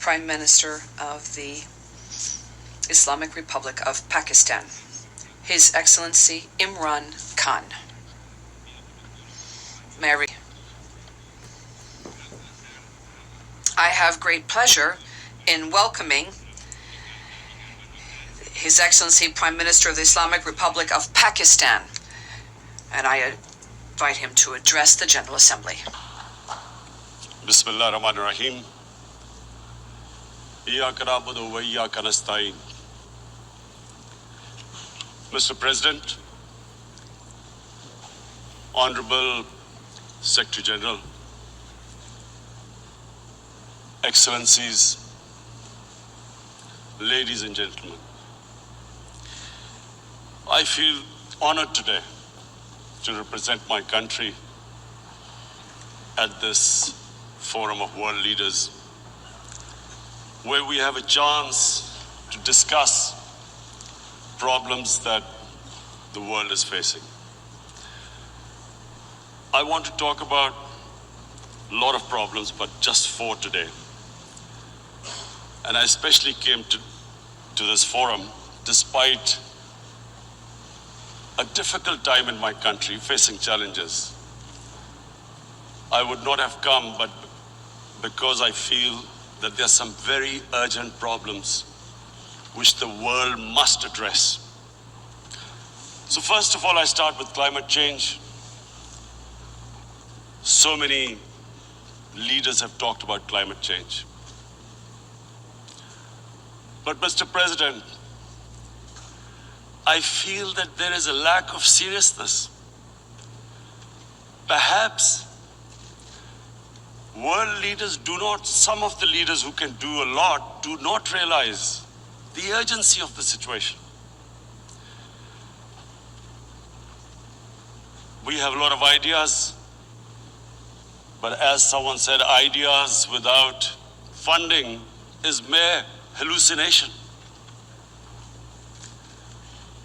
Prime Minister of the Islamic Republic of Pakistan, His Excellency Imran Khan. Mary. I have great pleasure in welcoming His Excellency Prime Minister of the Islamic Republic of Pakistan, and I invite him to address the General Assembly. Bismillah ar-Rahman ar-Rahim. Iyyaka na'budu wa iyyaka nasta'in. Mr. President, Honorable Secretary General, Excellencies, ladies and gentlemen, I feel honored today to represent my country at this Forum of World Leaders, where we have a chance to discuss problems that the world is facing. I want to talk about a lot of problems, but just 4 today. And I especially came to this forum despite a difficult time in my country, facing challenges. I would not have come, but because I feel that there are some very urgent problems which the world must address. So first of all, I start with climate change. So many leaders have talked about climate change. But Mr. President, I feel that there is a lack of seriousness. Perhaps world leaders some of the leaders who can do a lot, do not realize the urgency of the situation. We have a lot of ideas, but as someone said, ideas without funding is mere hallucination.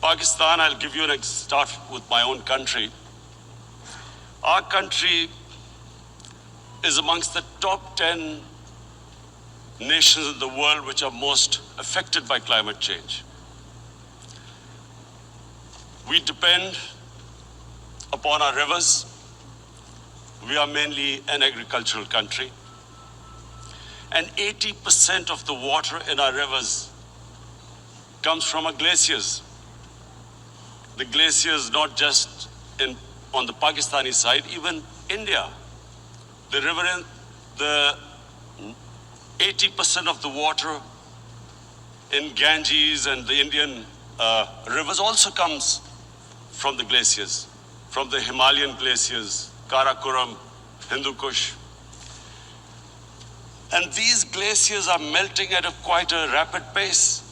Pakistan, I'll give you start with my own country. Our country is amongst the top 10 nations in the world which are most affected by climate change. We depend upon our rivers. We are mainly an agricultural country. And 80% of the water in our rivers comes from our glaciers. The glaciers not just on the Pakistani side, even India. The river, the 80% of the water in Ganges and the Indian rivers also comes from the glaciers, from the Himalayan glaciers, Karakoram, Hindu Kush. And these glaciers are melting at quite a rapid pace.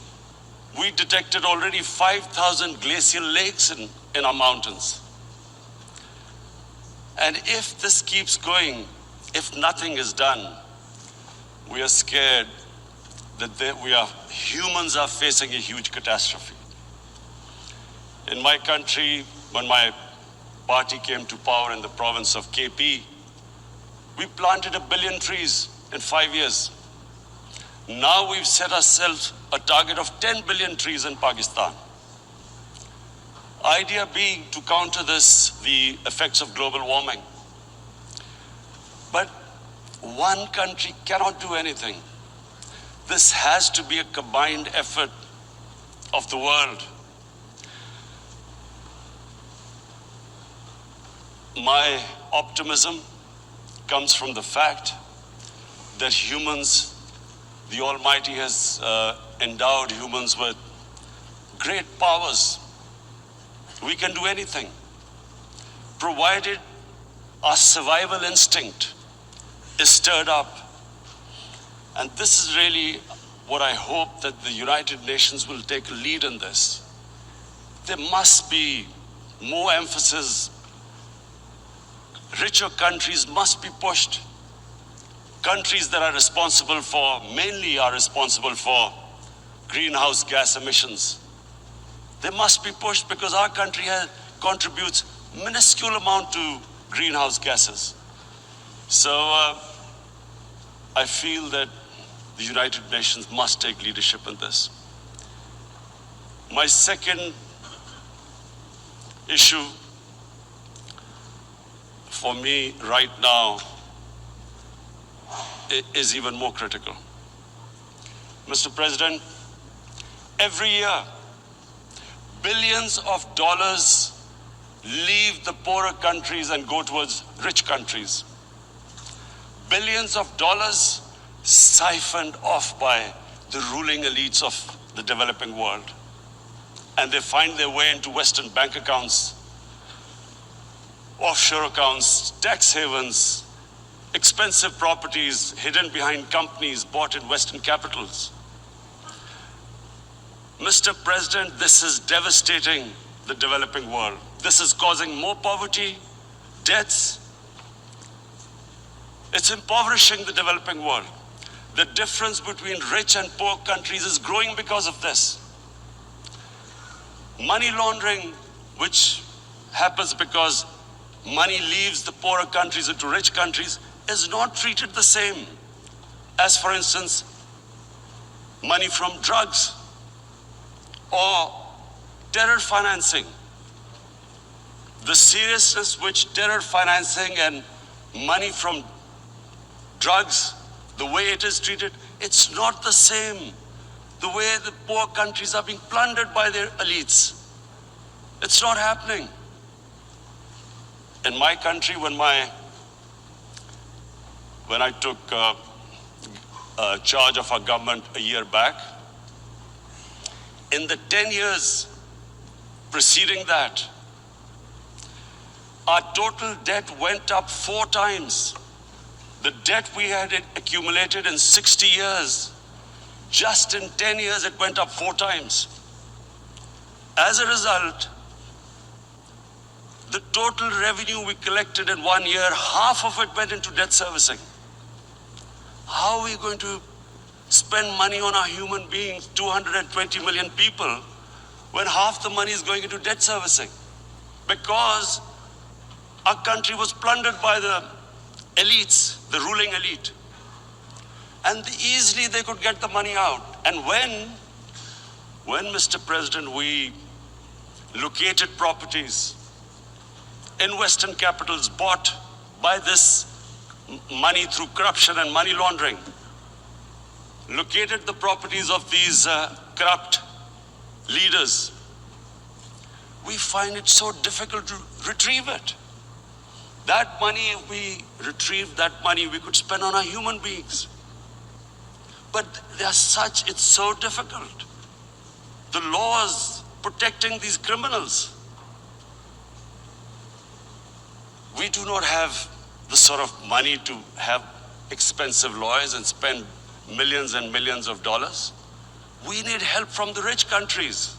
We detected already 5,000 glacial lakes in our mountains. And if this keeps going, if nothing is done, we are scared that humans are facing a huge catastrophe. In my country, when my party came to power in the province of KP, we planted 1 billion trees in 5 years. Now we've set ourselves a target of 10 billion trees in Pakistan. Idea being to counter the effects of global warming. But one country cannot do anything. This has to be a combined effort of the world. My optimism comes from the fact that humans, the Almighty has endowed humans with great powers. We can do anything, provided our survival instinct is stirred up. And this is really what I hope that the United Nations will take a lead in this. There must be more emphasis. Richer countries must be pushed. Countries that mainly are responsible for greenhouse gas emissions. They must be pushed because our country contributes minuscule amount to greenhouse gases. So I feel that the United Nations must take leadership in this. My second issue for me right now is even more critical. Mr. President, every year, billions of dollars leave the poorer countries and go towards rich countries. Billions of dollars siphoned off by the ruling elites of the developing world. And they find their way into Western bank accounts, offshore accounts, tax havens, expensive properties hidden behind companies bought in Western capitals. Mr. President, this is devastating the developing world. This is causing more poverty, deaths. It's impoverishing the developing world. The difference between rich and poor countries is growing because of this. Money laundering, which happens because money leaves the poorer countries into rich countries, is not treated the same as, for instance, money from drugs or terror financing. The seriousness which terror financing and money from drugs, the way it is treated, it's not the same. The way the poor countries are being plundered by their elites. It's not happening. In my country, when I took charge of our government a year back, in the 10 years preceding that, our total debt went up 4 times. The debt we had accumulated in 60 years, just in 10 years, it went up 4 times. As a result, the total revenue we collected in 1 year, half of it went into debt servicing. How are we going to spend money on our human beings, 220 million people, when half the money is going into debt servicing? Because our country was plundered by the elites, the ruling elite. And easily they could get the money out. And when Mr. President, we located properties in Western capitals bought by this money through corruption and money laundering, located the properties of these corrupt leaders, we find it so difficult to retrieve it. That money, if we retrieved that money, we could spend on our human beings. But it's so difficult. The laws protecting these criminals. We do not have the sort of money to have expensive lawyers and spend millions and millions of dollars. We need help from the rich countries.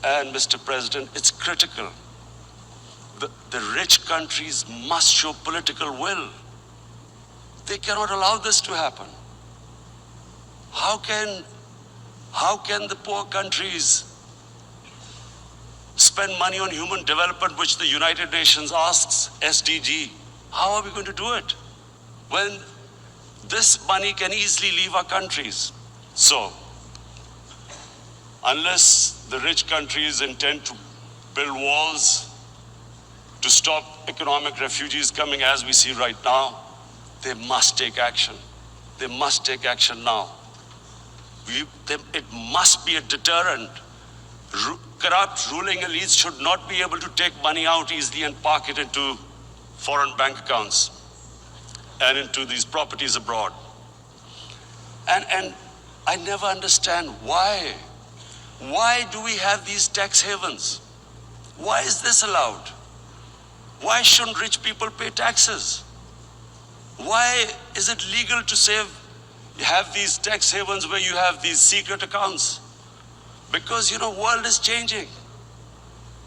And Mr. President, it's critical. The rich countries must show political will. They cannot allow this to happen. How can the poor countries spend money on human development, which the United Nations asks, SDG? How are we going to do it when this money can easily leave our countries? So, unless the rich countries intend to build walls to stop economic refugees coming as we see right now, they must take action. They must take action now. It must be a deterrent. Corrupt ruling elites should not be able to take money out easily and park it into foreign bank accounts and into these properties abroad. And I never understand why. Why do we have these tax havens? Why is this allowed? Why shouldn't rich people pay taxes? Why is it legal to have these tax havens where you have these secret accounts? Because, world is changing.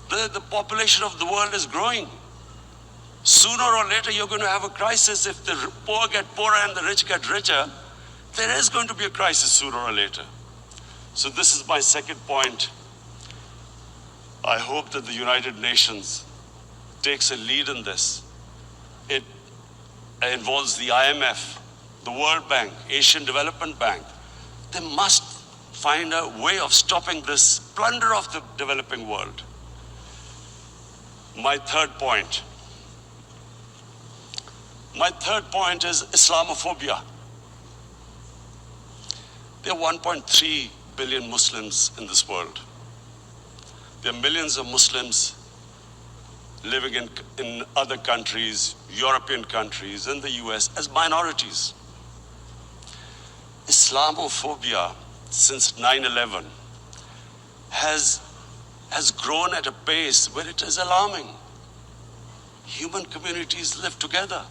The population of the world is growing. Sooner or later, you're going to have a crisis. If the poor get poorer and the rich get richer, there is going to be a crisis sooner or later. So this is my second point. I hope that the United Nations takes a lead in this. It involves the IMF, the World Bank, Asian Development Bank, they must find a way of stopping this plunder of the developing world. My third point is Islamophobia. There are 1.3 billion Muslims in this world. There are millions of Muslims living in other countries, European countries, in the US, as minorities. Islamophobia since 9/11 has grown at a pace where it is alarming. Human communities live together.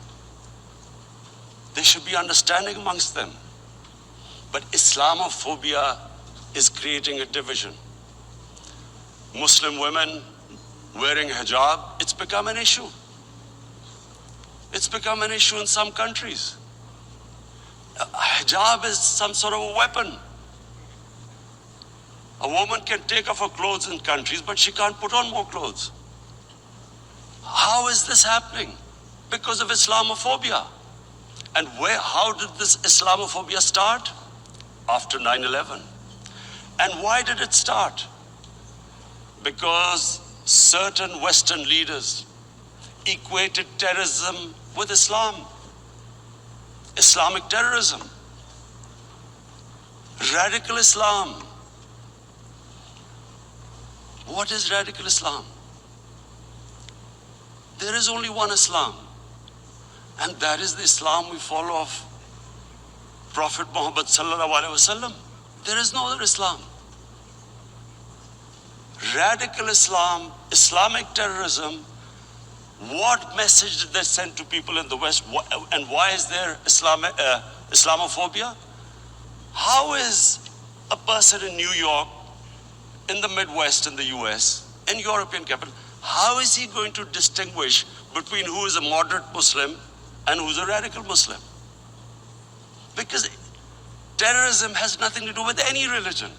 There should be understanding amongst them. But Islamophobia is creating a division. Muslim women wearing hijab, it's become an issue. It's become an issue in some countries. Hijab is some sort of a weapon. A woman can take off her clothes in countries, but she can't put on more clothes. How is this happening? Because of Islamophobia. And how did this Islamophobia start? After 9/11. And why did it start? Because certain Western leaders equated terrorism with Islam. Islamic terrorism. Radical Islam. What is radical Islam? There is only one Islam, and that is the Islam we follow of Prophet Muhammad sallallahu alaihi wasallam. There is no other Islam. Radical Islam, Islamic terrorism, what message did they send to people in the West, and why is there Islamophobia? How is a person in New York, in the Midwest, in the US, in European capital, how is he going to distinguish between who is a moderate Muslim and who's a radical Muslim? Because terrorism has nothing to do with any religion.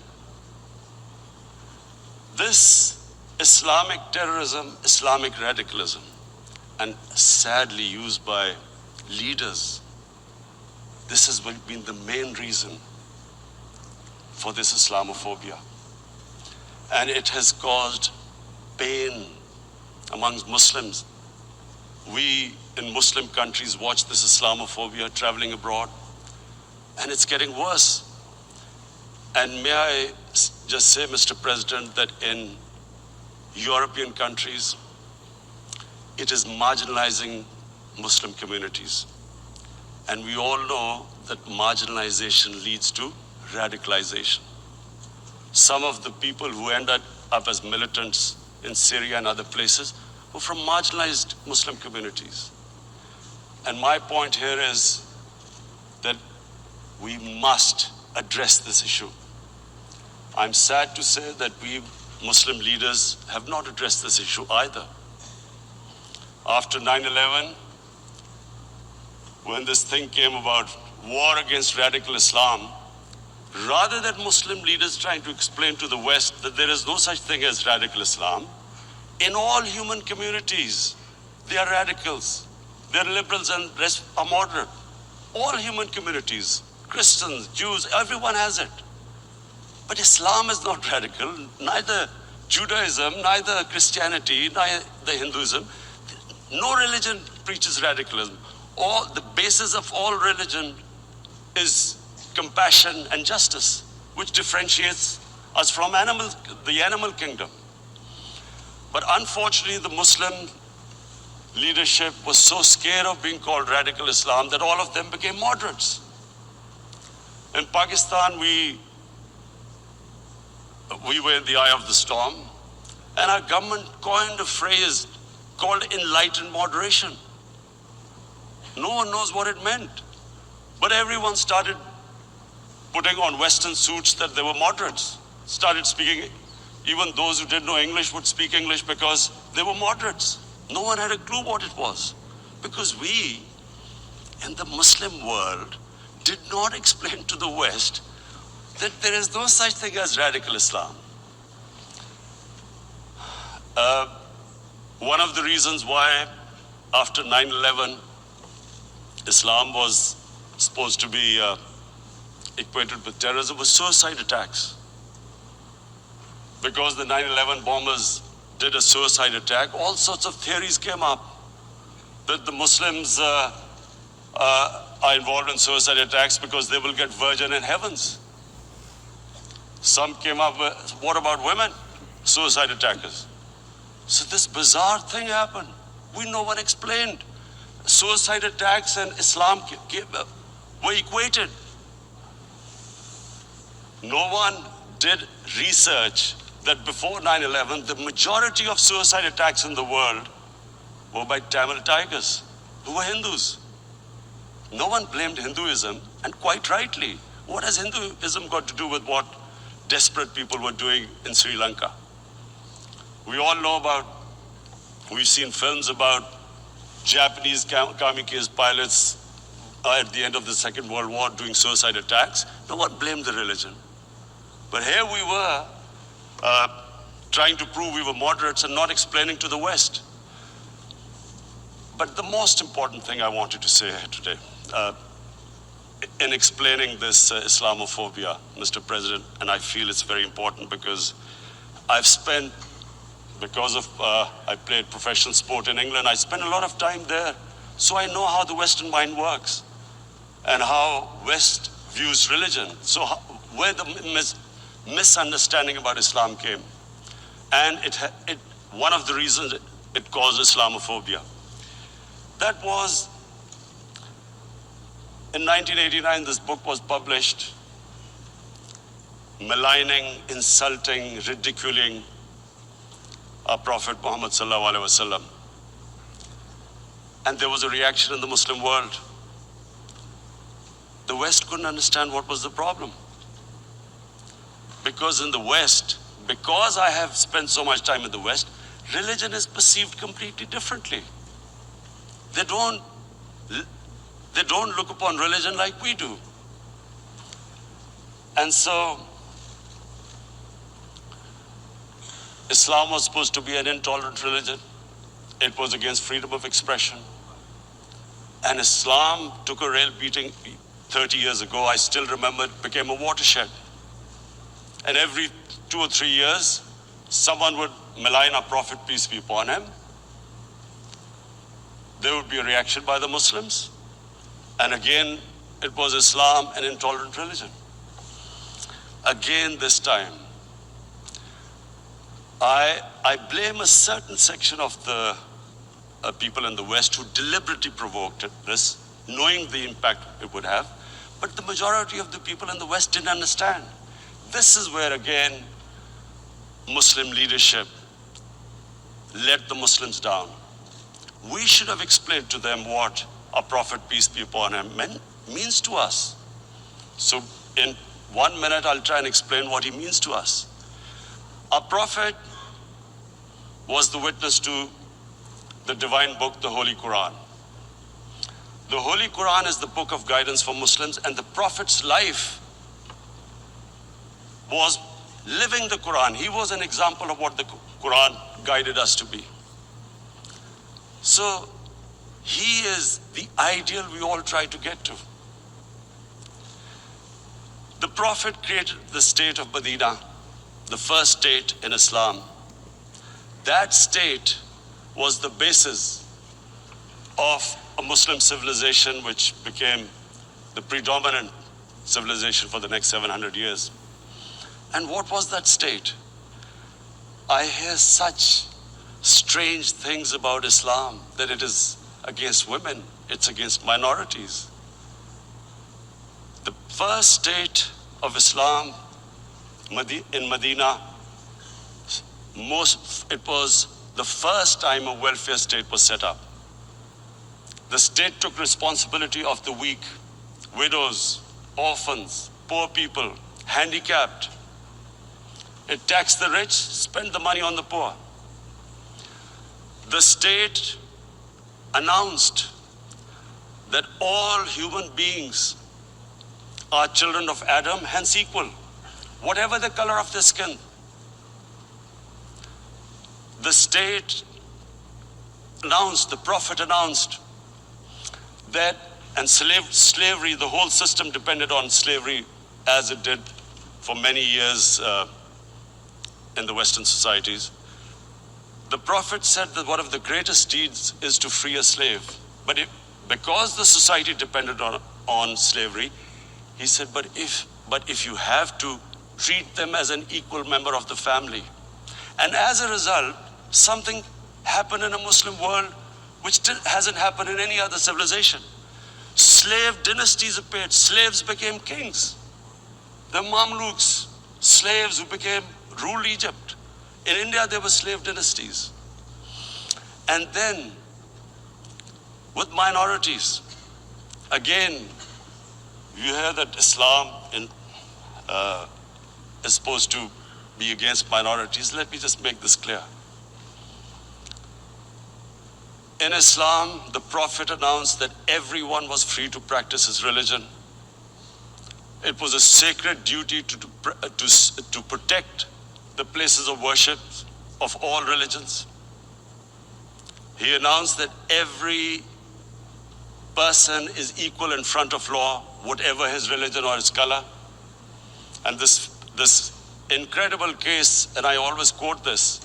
This Islamic terrorism, Islamic radicalism, and sadly used by leaders, this has been the main reason for this Islamophobia. And it has caused pain amongst Muslims. We in Muslim countries watch this Islamophobia traveling abroad, and it's getting worse. And may I just say, Mr. President, that in European countries, it is marginalizing Muslim communities. And we all know that marginalization leads to radicalization. Some of the people who ended up as militants in Syria and other places were from marginalized Muslim communities. And my point here is that we must address this issue. I'm sad to say that we Muslim leaders have not addressed this issue either. After 9/11, when this thing came about, war against radical Islam, rather than Muslim leaders trying to explain to the West that there is no such thing as radical Islam, in all human communities, they are radicals. They are liberals and rest are moderate. All human communities, Christians, Jews, everyone has it. But Islam is not radical, neither Judaism, neither Christianity, neither Hinduism. No religion preaches radicalism. The basis of all religion is compassion and justice, which differentiates us from the animal kingdom. But unfortunately, the Muslim leadership was so scared of being called radical Islam that all of them became moderates. In Pakistan, we were in the eye of the storm, and our government coined a phrase called enlightened moderation. No one knows what it meant, but everyone started putting on Western suits that they were moderates, started speaking. Even those who didn't know English would speak English because they were moderates. No one had a clue what it was, because we in the Muslim world did not explain to the West that there is no such thing as radical Islam. One of the reasons why after 9/11 Islam was supposed to be equated with terrorism were suicide attacks. Because the 9/11 bombers did a suicide attack, all sorts of theories came up that the Muslims are involved in suicide attacks because they will get virgin in heavens. Some came up with, what about women? Suicide attackers. So this bizarre thing happened. No one explained. Suicide attacks and Islam were equated. No one did research that before 9/11, the majority of suicide attacks in the world were by Tamil Tigers, who were Hindus. No one blamed Hinduism, and quite rightly. What has Hinduism got to do with what desperate people were doing in Sri Lanka? We all know about, we've seen films about Japanese kamikaze pilots at the end of the Second World War doing suicide attacks. No one blamed the religion. But here we were trying to prove we were moderates and not explaining to the West. But the most important thing I wanted to say here today, in explaining this Islamophobia, Mr. President, and I feel it's very important because I've spent, because of, I played professional sport in England, I spent a lot of time there, so I know how the Western mind works and how West views religion. So where the misunderstanding about Islam came. And one of the reasons it caused Islamophobia. That was, in 1989, this book was published, maligning, insulting, ridiculing our Prophet Muhammad sallallahu alaihi wasallam. And there was a reaction in the Muslim world. The West couldn't understand what was the problem. Because in the West, because I have spent so much time in the West, religion is perceived completely differently. They don't look upon religion like we do. And so, Islam was supposed to be an intolerant religion. It was against freedom of expression. And Islam took a real beating 30 years ago. I still remember it became a watershed. And every 2 or 3 years, someone would malign our Prophet, peace be upon him. There would be a reaction by the Muslims. And again, it was Islam, an intolerant religion. Again, this time, I blame a certain section of the people in the West who deliberately provoked this, knowing the impact it would have. But the majority of the people in the West didn't understand. This is where, again, Muslim leadership let the Muslims down. We should have explained to them what our Prophet, peace be upon him, means to us. So in 1 minute, I'll try and explain what he means to us. Our Prophet was the witness to the divine book, the Holy Quran. The Holy Quran is the book of guidance for Muslims, and the Prophet's life was living the Quran. He was an example of what the Quran guided us to be. So he is the ideal we all try to get to. The Prophet created the state of Medina, the first state in Islam. That state was the basis of a Muslim civilization which became the predominant civilization for the next 700 years. And what was that state? I hear such strange things about Islam, that it is against women, it's against minorities. The first state of Islam in Medina, it was the first time a welfare state was set up. The state took responsibility of the weak, widows, orphans, poor people, handicapped. It taxed the rich, spent the money on the poor. The state announced that all human beings are children of Adam, hence equal, whatever the color of their skin. The state announced, the Prophet announced, that And slavery, the whole system depended on slavery as it did for many years in the Western societies. The Prophet said that one of the greatest deeds is to free a slave. Because the society depended on slavery, he said, but if you have to treat them as an equal member of the family. And as a result, something happened in a Muslim world which hasn't happened in any other civilization. Slave dynasties appeared. Slaves became kings. The Mamluks, slaves who ruled Egypt. In India, there were slave dynasties. And then, with minorities, again, you hear that Islam is supposed to be against minorities. Let me just make this clear. In Islam, the Prophet announced that everyone was free to practice his religion. It was a sacred duty to protect the places of worship of all religions. He announced that every person is equal in front of law, whatever his religion or his color. And this incredible case, and I always quote this,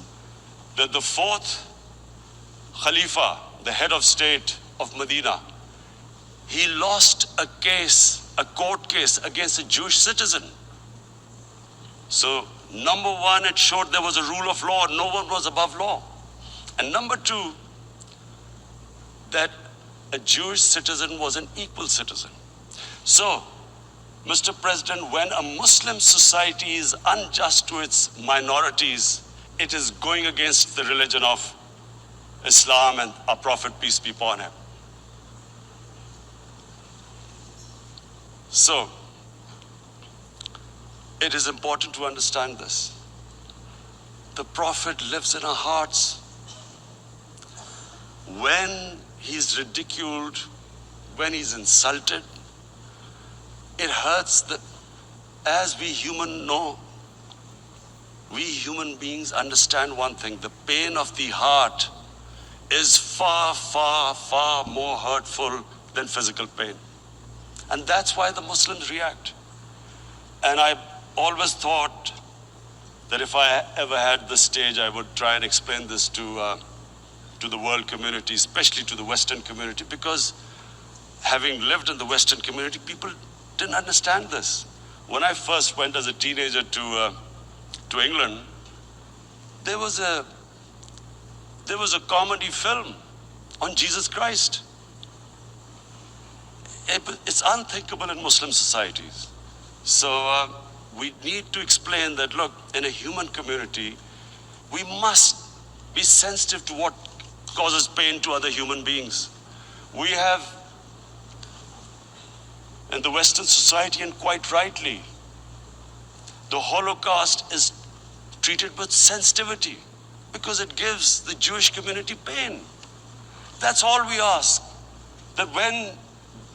that the fourth Khalifa, the head of state of Medina, he lost a court case against a Jewish citizen. So, number one, it showed there was a rule of law, no one was above law. And number two, that a Jewish citizen was an equal citizen. So, Mr. President, when a Muslim society is unjust to its minorities, it is going against the religion of Islam and our Prophet, peace be upon him. So, it is important to understand this. The Prophet lives in our hearts. When he's ridiculed, when he's insulted, it hurts. As we human beings understand one thing, the pain of the heart is far, far, far more hurtful than physical pain. And that's why the Muslims react. And I always thought that if I ever had the stage, I would try and explain this to the world community, especially to the Western community, because having lived in the Western community, people didn't understand this. When I first went as a teenager to England, there was a comedy film on Jesus Christ. It's unthinkable in Muslim societies. So we need to explain that, look, in a human community, we must be sensitive to what causes pain to other human beings. We have, in the Western society, and quite rightly, the Holocaust is treated with sensitivity because it gives the Jewish community pain. That's all we ask. That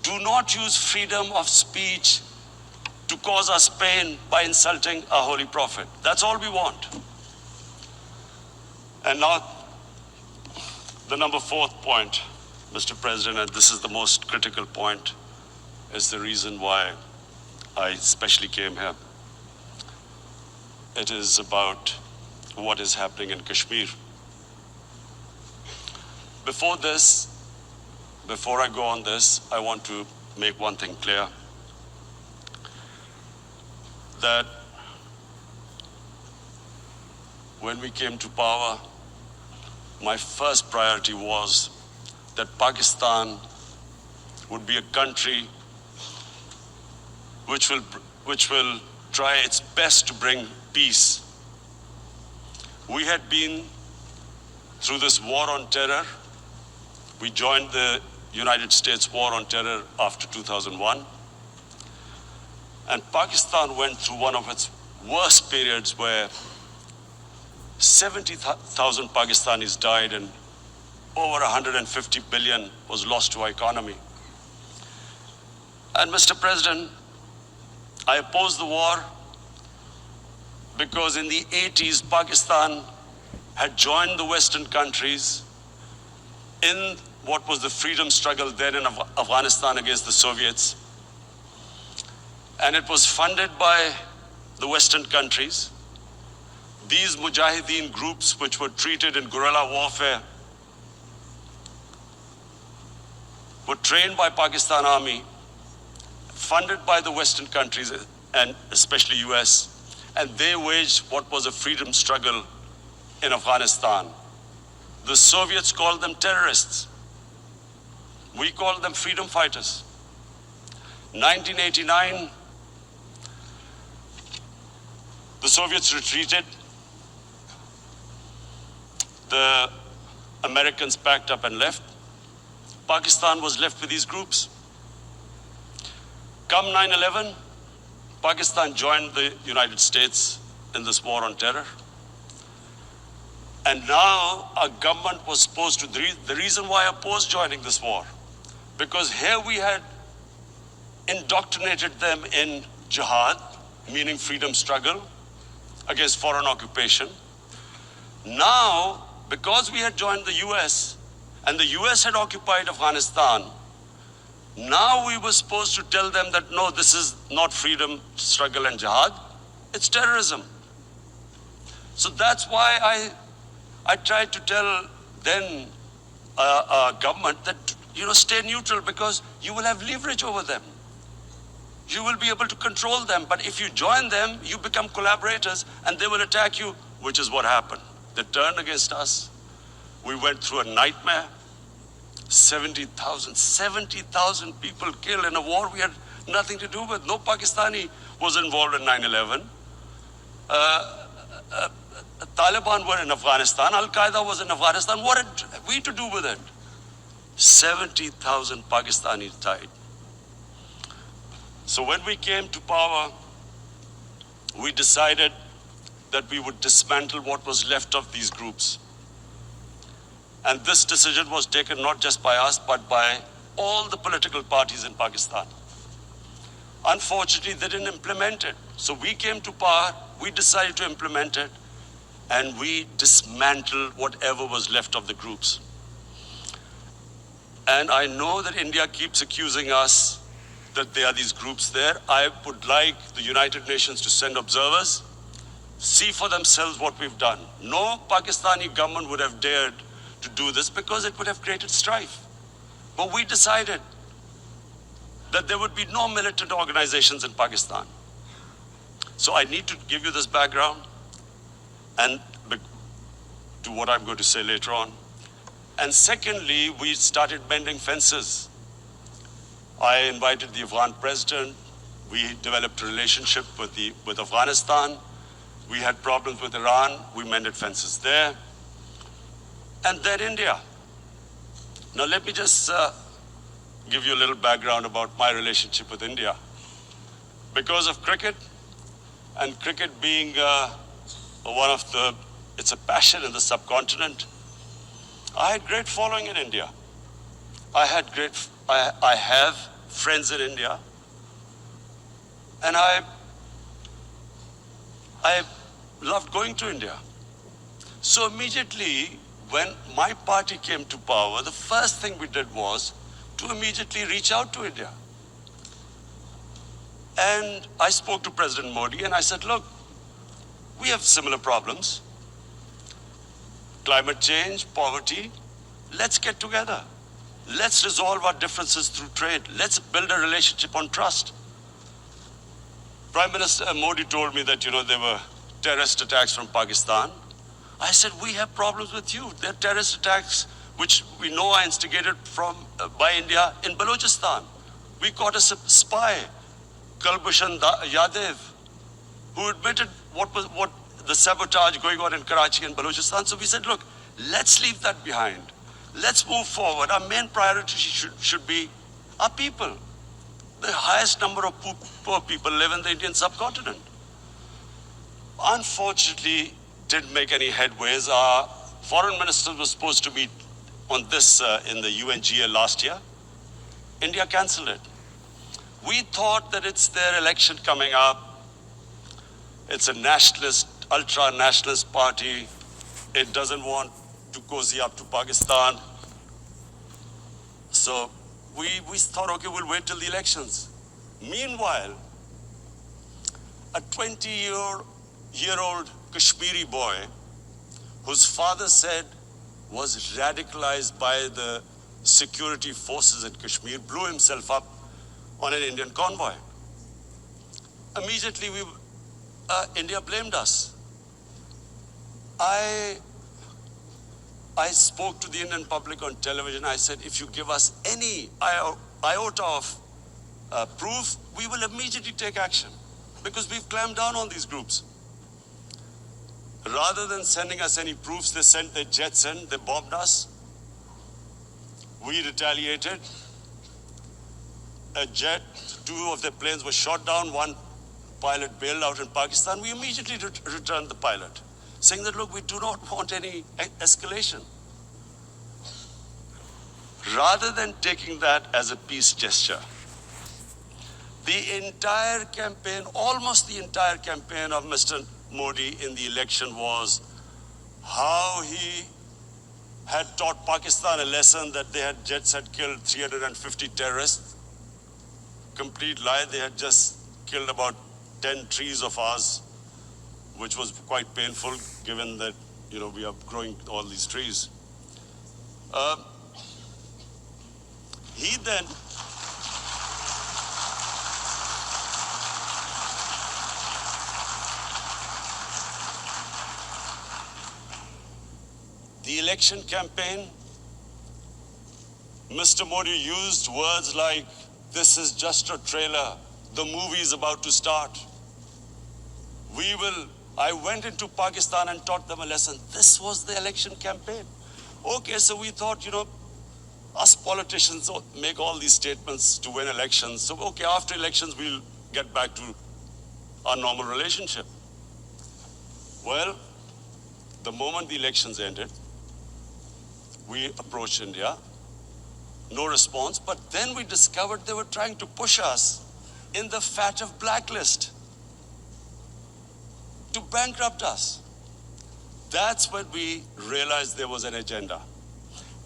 do not use freedom of speech to cause us pain by insulting our holy prophet. That's all we want. And now, the number fourth point, Mr. President, and this is the most critical point, is the reason why I especially came here. It is about what is happening in Kashmir. Before I go on this, I want to make one thing clear. That when we came to power, my first priority was that Pakistan would be a country which will try its best to bring peace. We had been through this war on terror. We joined the United States war on terror after 2001. And Pakistan went through one of its worst periods where 70,000 Pakistanis died and over 150 billion was lost to our economy. And Mr. President, I opposed the war because in the 80s, Pakistan had joined the Western countries in what was the freedom struggle then in Afghanistan against the Soviets. And it was funded by the Western countries. These Mujahideen groups, which were treated in guerrilla warfare, were trained by Pakistan Army, funded by the Western countries and especially US, and they waged what was a freedom struggle in Afghanistan. The Soviets called them terrorists. We called them freedom fighters. 1989, the Soviets retreated. The Americans packed up and left. Pakistan was left with these groups. Come 9/11, Pakistan joined the United States in this war on terror. And now our government was supposed to, the reason why I opposed joining this war, because here we had indoctrinated them in jihad, meaning freedom struggle against foreign occupation. Now, because we had joined the US and the US had occupied Afghanistan, now we were supposed to tell them that no, this is not freedom struggle and jihad, it's terrorism. So that's why I tried to tell then government that, stay neutral, because you will have leverage over them. You will be able to control them. But if you join them, you become collaborators and they will attack you, which is what happened. They turned against us. We went through a nightmare. 70,000 people killed in a war we had nothing to do with. No Pakistani was involved in 9/11. Taliban were in Afghanistan. Al-Qaeda was in Afghanistan. What had we to do with it? 70,000 Pakistanis died. So when we came to power, we decided that we would dismantle what was left of these groups. And this decision was taken not just by us, but by all the political parties in Pakistan. Unfortunately, they didn't implement it. So we came to power, we decided to implement it, and we dismantled whatever was left of the groups. And I know that India keeps accusing us that there are these groups there. I would like the United Nations to send observers, see for themselves what we've done. No Pakistani government would have dared to do this because it would have created strife. But we decided that there would be no militant organizations in Pakistan. So I need to give you this background and to what I'm going to say later on. And secondly, we started mending fences. I invited the Afghan president. We developed a relationship with Afghanistan. We had problems with Iran. We mended fences there. And then India. Now let me just give you a little background about my relationship with India. Because of cricket, and cricket being it's a passion in the subcontinent, I had great following in India. I have friends in India. And I loved going to India. So immediately, when my party came to power, the first thing we did was to immediately reach out to India. And I spoke to President Modi and I said, look, we have similar problems. Climate change, poverty, let's get together. Let's resolve our differences through trade. Let's build a relationship on trust. Prime Minister Modi told me that, there were terrorist attacks from Pakistan. I said, we have problems with you. There are terrorist attacks which we know are instigated by India in Balochistan. We caught a spy, Kulbhushan Yadav, who admitted what the sabotage going on in Karachi and Balochistan. So we said, look, let's leave that behind. Let's move forward. Our main priority should be our people. The highest number of poor people live in the Indian subcontinent. Unfortunately, didn't make any headways. Our foreign minister was supposed to meet on this in the UNGA last year. India cancelled it. We thought that it's their election coming up. It's a nationalist, ultra-nationalist party. It doesn't want to cozy up to Pakistan. So we thought, okay, we'll wait till the elections. Meanwhile, a 20-year-old Kashmiri boy, whose father said was radicalized by the security forces in Kashmir, blew himself up on an Indian convoy. Immediately, India blamed us. I spoke to the Indian public on television. I said, if you give us any iota of proof, we will immediately take action, because we've clamped down on these groups. Rather than sending us any proofs, they sent their jets in, they bombed us. We retaliated. A jet, 2 of their planes were shot down, 1 pilot bailed out in Pakistan. We immediately returned the pilot, saying that, look, we do not want any escalation. Rather than taking that as a peace gesture, the entire campaign, almost the entire campaign of Mr. Modi in the election was how he had taught Pakistan a lesson that jets had killed 350 terrorists. Complete lie. They had just killed about 10 trees of ours, which was quite painful given that, we are growing all these trees. He then the election campaign, Mr. Modi used words like, this is just a trailer, the movie is about to start. I went into Pakistan and taught them a lesson. This was the election campaign. Okay, so we thought, us politicians make all these statements to win elections. So, okay, after elections, we'll get back to our normal relationship. Well, the moment the elections ended, we approached India, no response, but then we discovered they were trying to push us in the FATF blacklist to bankrupt us. That's when we realized there was an agenda.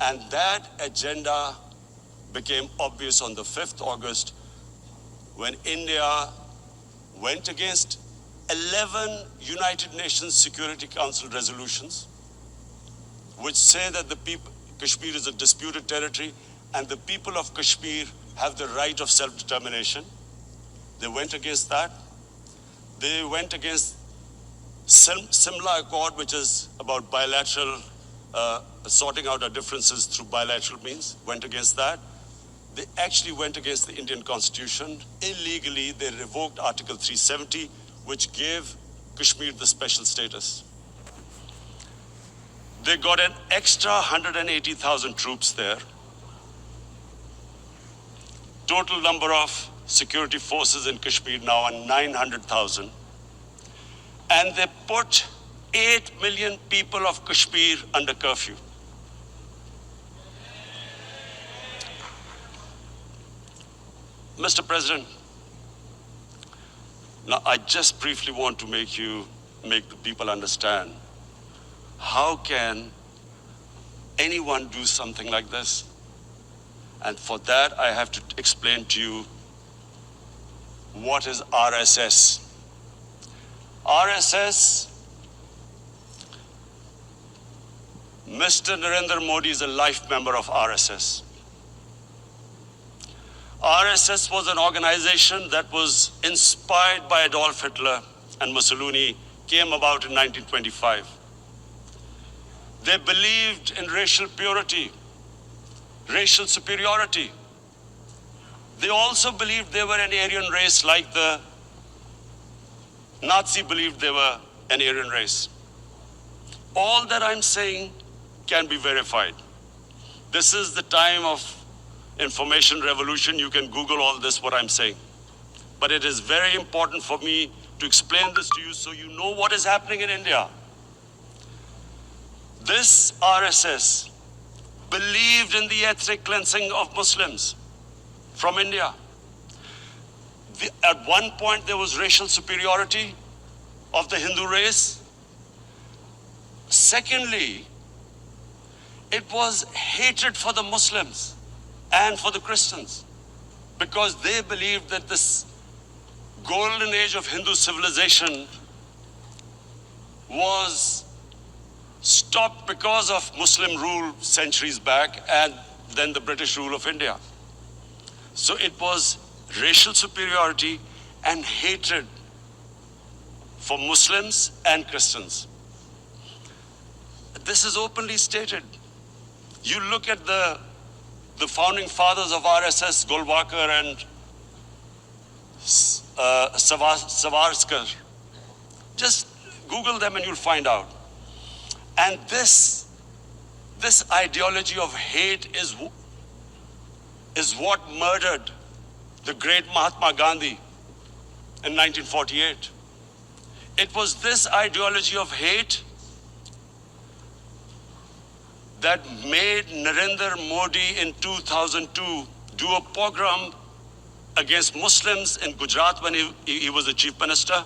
And that agenda became obvious on the 5th August when India went against 11 United Nations Security Council resolutions, which say that Kashmir is a disputed territory and the people of Kashmir have the right of self-determination. They went against that. They went against Simla Accord, which is about bilateral, sorting out our differences through bilateral means, went against that. They actually went against the Indian Constitution. Illegally, they revoked Article 370, which gave Kashmir the special status. They got an extra 180,000 troops there. Total number of security forces in Kashmir now are 900,000. And they put 8 million people of Kashmir under curfew. Mr. President, now I just briefly want to make the people understand, how can anyone do something like this? And for that, I have to explain to you what is RSS. RSS, Mr. Narendra Modi is a life member of RSS. RSS was an organization that was inspired by Adolf Hitler and Mussolini, came about in 1925. They believed in racial purity, racial superiority. They also believed they were an Aryan race, like the Nazi believed they were an Aryan race. All that I'm saying can be verified. This is the time of information revolution. You can Google all this, what I'm saying. But it is very important for me to explain this to you so you know what is happening in India. This RSS believed in the ethnic cleansing of Muslims from India. At one point, there was racial superiority of the Hindu race. Secondly, it was hatred for the Muslims and for the Christians, because they believed that this golden age of Hindu civilization was stopped because of Muslim rule centuries back and then the British rule of India. So it was racial superiority and hatred for Muslims and Christians. This is openly stated. You look at the founding fathers of RSS, Golwalkar and Savarkar. Just Google them and you'll find out. And this ideology of hate is what murdered the great Mahatma Gandhi in 1948. It was this ideology of hate that made Narendra Modi in 2002 do a pogrom against Muslims in Gujarat when he was the chief minister.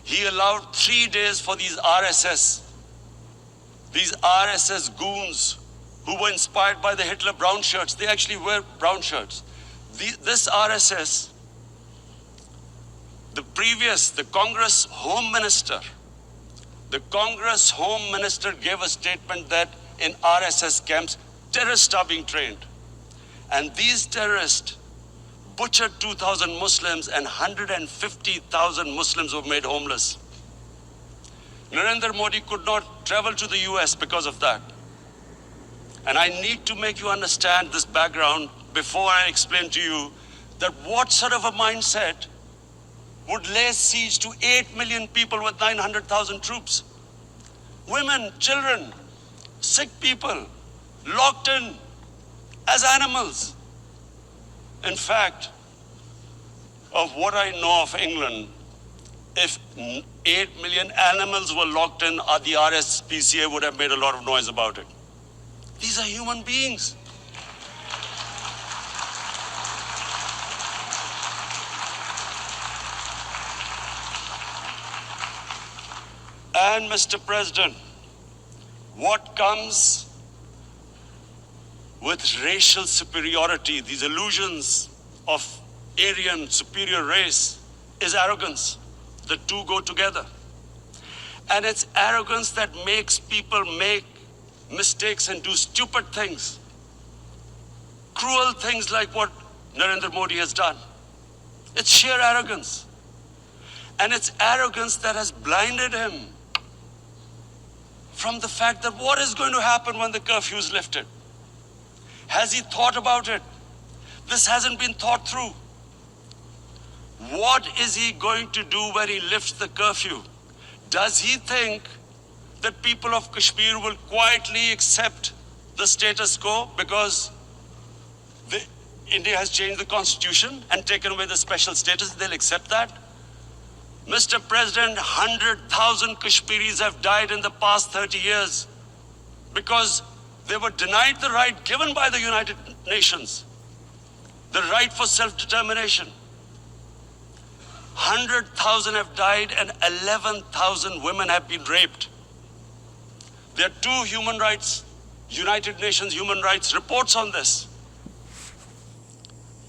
He allowed 3 days for these RSS goons who were inspired by the Hitler brown shirts. They actually wear brown shirts. This RSS, the Congress Home Minister gave a statement that in RSS camps, terrorists are being trained. And these terrorists butchered 2,000 Muslims and 150,000 Muslims were made homeless. Narendra Modi could not travel to the US because of that. And I need to make you understand this background before I explain to you that what sort of a mindset would lay siege to 8 million people with 900,000 troops. Women, children, sick people, locked in as animals. In fact, of what I know of England, if 8 million animals were locked in, the RSPCA would have made a lot of noise about it. These are human beings. And Mr. President, what comes with racial superiority, these illusions of Aryan superior race, is arrogance. The two go together. And it's arrogance that makes people make mistakes and do stupid things. Cruel things like what Narendra Modi has done. It's sheer arrogance. And it's arrogance that has blinded him from the fact that what is going to happen when the curfew is lifted? Has he thought about it? This hasn't been thought through. What is he going to do when he lifts the curfew? Does he think that people of Kashmir will quietly accept the status quo because India has changed the constitution and taken away the special status? They'll accept that? Mr. President, 100,000 Kashmiris have died in the past 30 years because they were denied the right given by the United Nations, the right for self-determination. 100,000 have died and 11,000 women have been raped. There are 2 human rights, United Nations human rights reports on this.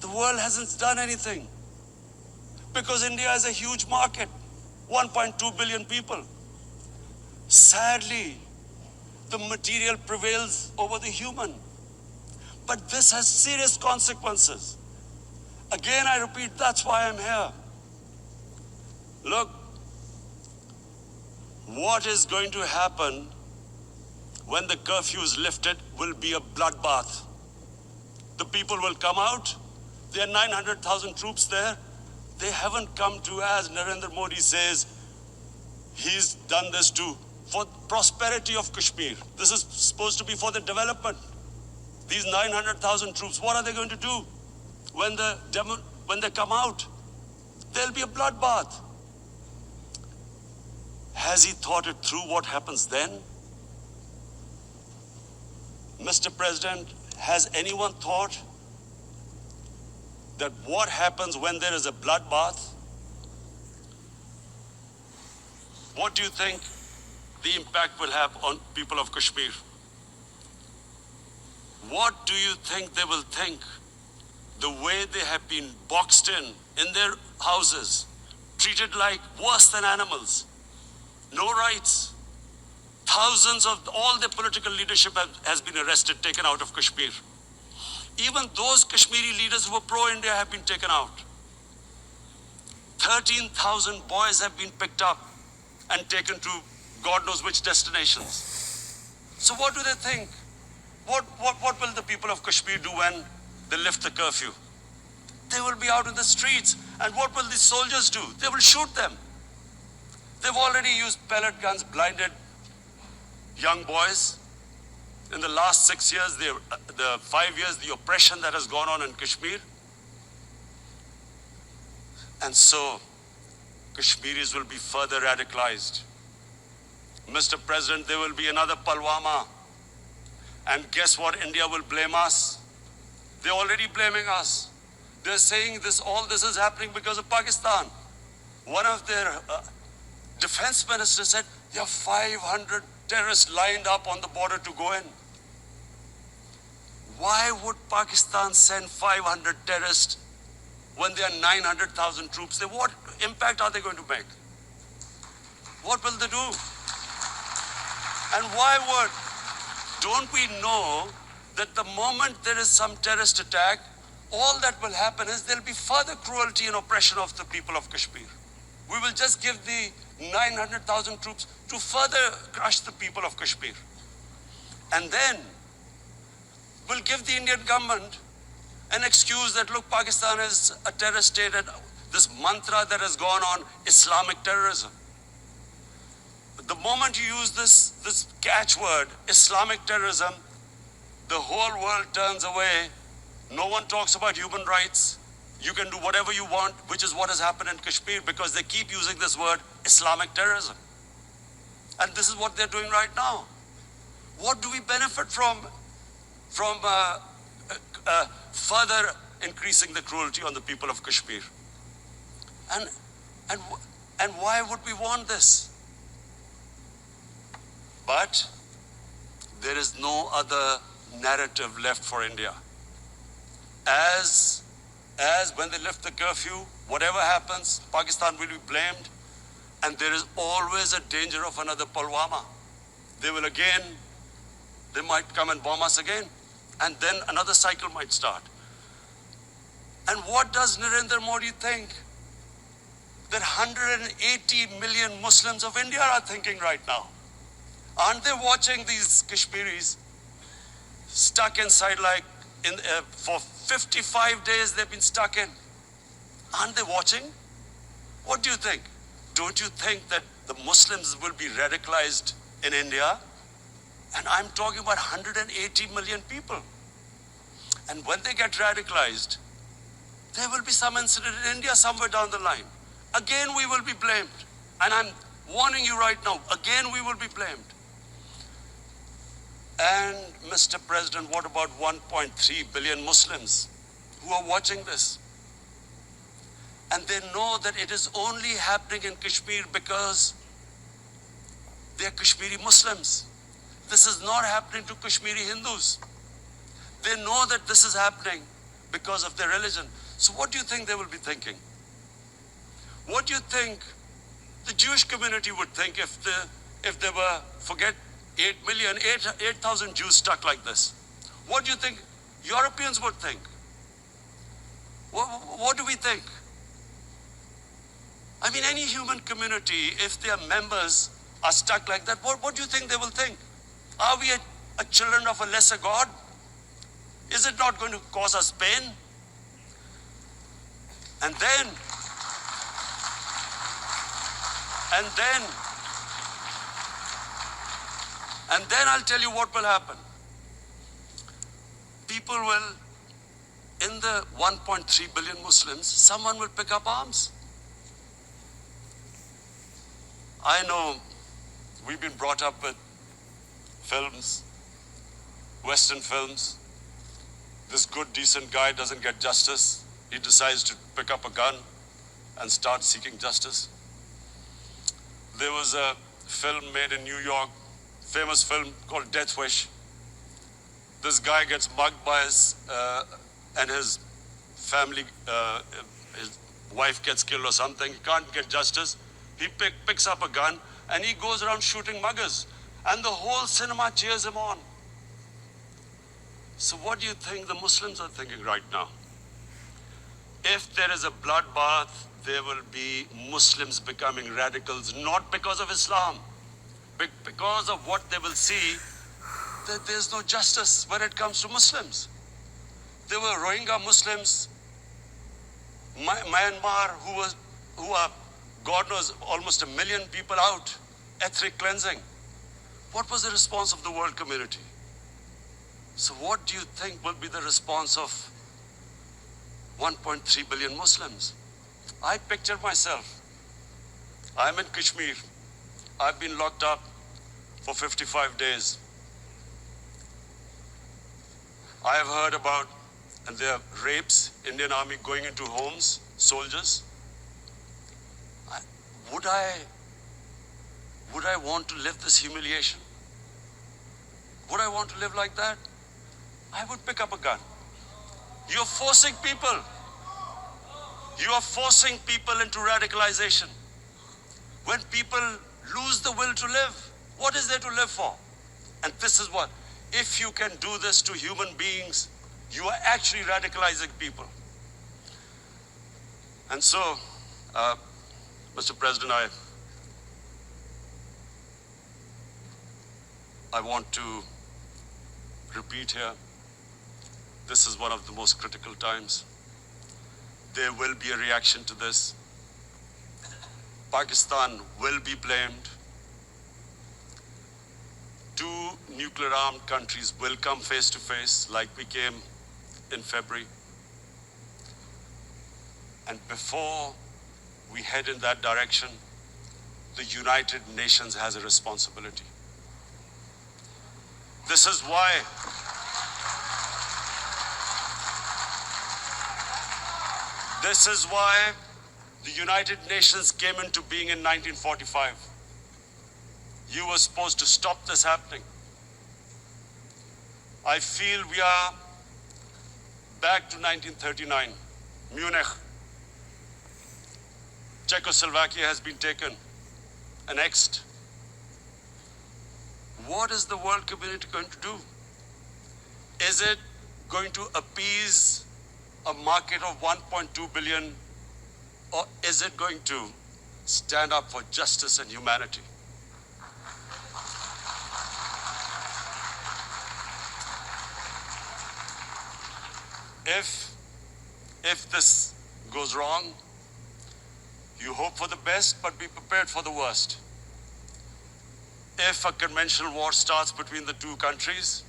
The world hasn't done anything because India is a huge market, 1.2 billion people. Sadly, the material prevails over the human. But this has serious consequences. Again, I repeat, that's why I'm here. Look, what is going to happen when the curfew is lifted will be a bloodbath. The people will come out. There are 900,000 troops there. They haven't come to, as Narendra Modi says, he's done this for prosperity of Kashmir. This is supposed to be for the development. These 900,000 troops, what are they going to do when they come out? There'll be a bloodbath. Has he thought it through what happens then? Mr. President, has anyone thought that what happens when there is a bloodbath? What do you think the impact will have on people of Kashmir? What do you think they will think the way they have been boxed in their houses, treated like worse than animals, no rights. Thousands of all the political leadership has been arrested, taken out of Kashmir. Even those Kashmiri leaders who were pro-India have been taken out. 13,000 boys have been picked up and taken to God knows which destinations. So what do they think? What will the people of Kashmir do when they lift the curfew? They will be out in the streets. And what will the soldiers do? They will shoot them. They've already used pellet guns, blinded young boys. In the last 6 years, the 5 years, the oppression that has gone on in Kashmir. And so, Kashmiris will be further radicalized. Mr. President, there will be another Pulwama. And guess what? India will blame us. They're already blaming us. They're saying all this is happening because of Pakistan. One of their defense ministers said, there are 500 terrorists lined up on the border to go in. Why would Pakistan send 500 terrorists when there are 900,000 troops? What impact are they going to make? What will they do? And don't we know that the moment there is some terrorist attack, all that will happen is there'll be further cruelty and oppression of the people of Kashmir. We will just give the 900,000 troops to further crush the people of Kashmir. And then we'll give the Indian government an excuse that, look, Pakistan is a terrorist state, and this mantra that has gone on, Islamic terrorism. But the moment you use this catchword, Islamic terrorism, the whole world turns away. No one talks about human rights. You can do whatever you want, which is what has happened in Kashmir, because they keep using this word, Islamic terrorism. And this is what they're doing right now. What do we benefit from further increasing the cruelty on the people of Kashmir? And why would we want this? But there is no other narrative left for India. As when they lift the curfew, whatever happens, Pakistan will be blamed, and there is always a danger of another Pulwama. They might come and bomb us again, and then another cycle might start. And what does Narendra Modi think? That 180 million Muslims of India are thinking right now. Aren't they watching these Kashmiris stuck inside for 55 days they've been stuck in? Aren't they watching? What do you think? Don't you think that the Muslims will be radicalized in India? And I'm talking about 180 million people. And when they get radicalized, there will be some incident in India somewhere down the line. Again, we will be blamed. And I'm warning you right now, again, we will be blamed. And Mr. President, what about 1.3 billion Muslims who are watching this? And they know that it is only happening in Kashmir because they are Kashmiri Muslims. This is not happening to Kashmiri Hindus. They know that this is happening because of their religion. So what do you think they will be thinking? What do you think the Jewish community would think if there were, forget 8,000 Jews stuck like this? What do you think Europeans would think? What do we think? I mean, any human community, if their members are stuck like that, what do you think they will think? Are we a children of a lesser God? Is it not going to cause us pain? And then I'll tell you what will happen. People will, in the 1.3 billion Muslims, someone will pick up arms. I know we've been brought up with films, Western films. This good, decent guy doesn't get justice. He decides to pick up a gun and start seeking justice. There was a film made in New York, famous film called Death Wish. This guy gets mugged by his family, his wife gets killed or something, he can't get justice, he picks up a gun and he goes around shooting muggers. And the whole cinema cheers him on. So what do you think the Muslims are thinking right now? If there is a bloodbath, there will be Muslims becoming radicals, not because of Islam, but because of what they will see, that there's no justice when it comes to Muslims. There were Rohingya Muslims, Myanmar, who are, God knows, almost 1 million people out, ethnic cleansing. What was the response of the world community? So what do you think will be the response of 1.3 billion Muslims? I picture myself. I'm in Kashmir. I've been locked up for 55 days. I have heard about, and there are rapes, Indian Army going into homes, soldiers. Would I want to live this humiliation? Would I want to live like that? I would pick up a gun. You're forcing people. You are forcing people into radicalization. When people lose the will to live, what is there to live for? And this is what, if you can do this to human beings, you are actually radicalizing people. And so, Mr. President, I want to repeat here, this is one of the most critical times. There will be a reaction to this. Pakistan will be blamed. 2 nuclear-armed countries will come face to face like we came in February. And before we head in that direction, the United Nations has a responsibility. This is why the United Nations came into being in 1945. You were supposed to stop this happening. I feel we are back to 1939, Munich. Czechoslovakia has been taken, annexed. What is the world community going to do? Is it going to appease a market of 1.2 billion, or is it going to stand up for justice and humanity? If this goes wrong, you hope for the best, but be prepared for the worst. If a conventional war starts between the 2 countries,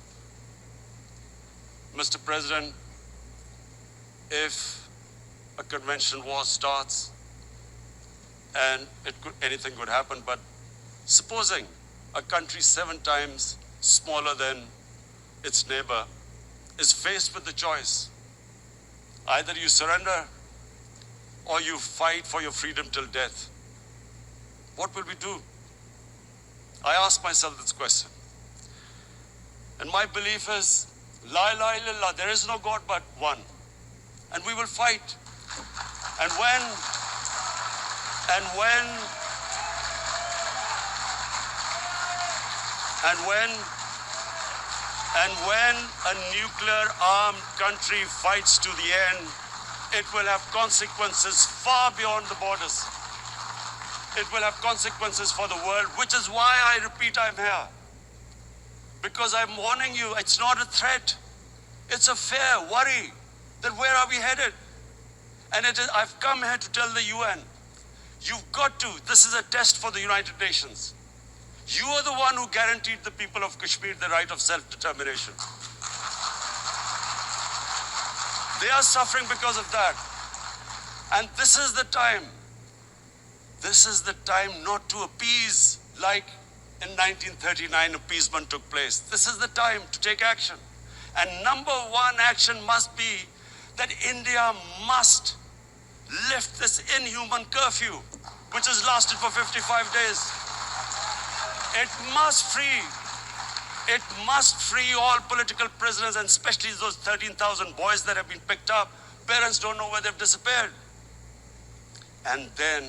Mr. President, if a conventional war starts, and anything could happen, but supposing a country 7 times smaller than its neighbor is faced with the choice, either you surrender or you fight for your freedom till death, what will we do? I ask myself this question. And my belief is, La ilaha illallah, there is no God but one. And we will fight. And when a nuclear-armed country fights to the end, it will have consequences far beyond the borders. It will have consequences for the world, which is why I repeat I'm here. Because I'm warning you, it's not a threat. It's a fair worry that where are we headed? And I've come here to tell the UN, you've got to, this is a test for the United Nations. You are the one who guaranteed the people of Kashmir the right of self-determination. They are suffering because of that. And this is the time. This is the time not to appease like in 1939 appeasement took place. This is the time to take action. And number 1 action must be that India must lift this inhuman curfew, which has lasted for 55 days. It must free all political prisoners, and especially those 13,000 boys that have been picked up, parents don't know where they've disappeared. And then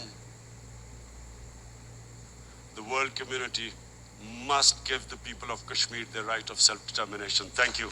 the world community must give the people of Kashmir the right of self-determination. Thank you.